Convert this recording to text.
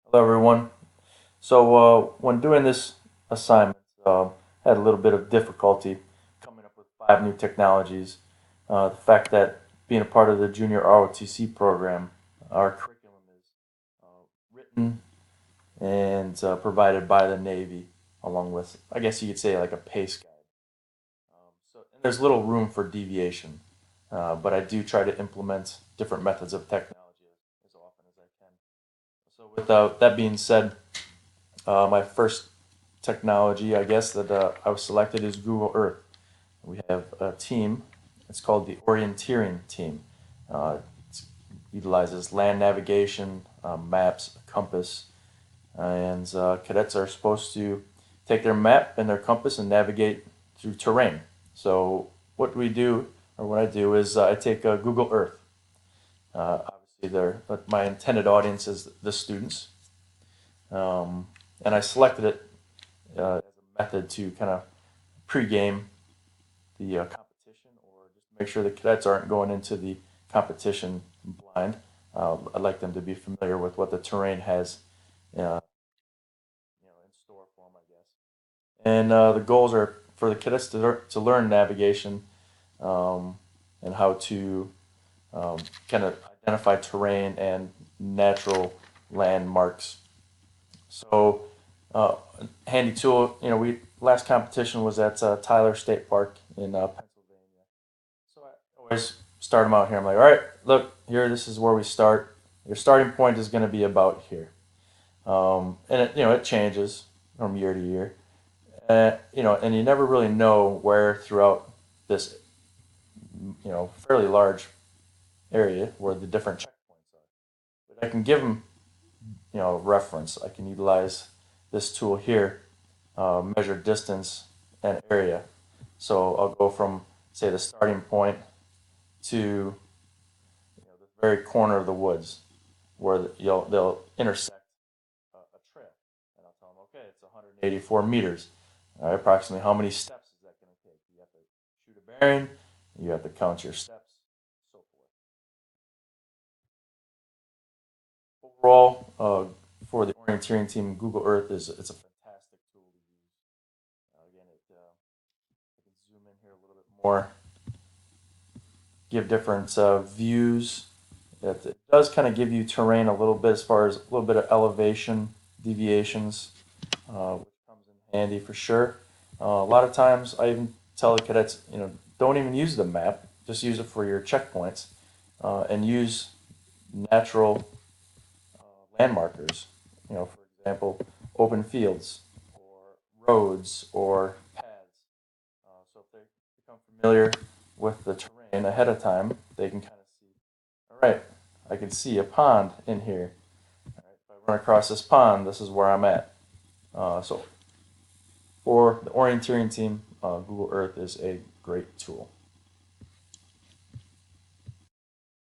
Hello, everyone. So, when doing this assignment, I had a little bit of difficulty coming up with five new technologies. The fact that being a part of the junior ROTC program, our curriculum is written and provided by the Navy, along with, I guess you could say, like a pace guide. And there's little room for deviation, but I do try to implement different methods of technology as often as I can. So, with that being said, my first technology, I guess, that I was selected is Google Earth. We have a team. It's called the Orienteering Team. It utilizes land navigation, maps, a compass, and cadets are supposed to take their map and their compass and navigate through terrain. So what we do, or what I do, is I take Google Earth. Obviously, but my intended audience is the students, um, and I selected it as a method to kind of pre-game the competition, or just make sure the cadets aren't going into the competition blind. I'd like them to be familiar with what the terrain has, in store for them, I guess. And the goals are for the cadets to learn navigation, um, and how to kind of identify terrain and natural landmarks. So, uh, handy tool. We last competition was at Tyler State Park in Pennsylvania. So I always start them out here. I'm like, all right, look here. This is where we start. Your starting point is going to be about here, and it changes from year to year. And you never really know where throughout this fairly large area where the different checkpoints are. But I can give them reference. I can utilize this tool here, measure distance and area. So I'll go from, say, the starting point to the very corner of the woods where they'll intersect a trail. And I'll tell them, okay, it's 184 meters. All right, approximately how many steps is that going to take? You have to shoot a bearing, you have to count your steps, so forth. Overall, for the orienteering team, Google Earth it's a fantastic tool to use. Again, I can zoom in here a little bit more, give different views. It does kind of give you terrain a little bit as far as a little bit of elevation deviations, which comes in handy for sure. A lot of times, I even tell the cadets, don't even use the map, just use it for your checkpoints, and use natural land markers. For example, open fields or roads or paths. So if they become familiar with the terrain ahead of time, they can kind of see, all right, I can see a pond in here. All right, if I run across this pond, this is where I'm at. So for the orienteering team, Google Earth is a great tool.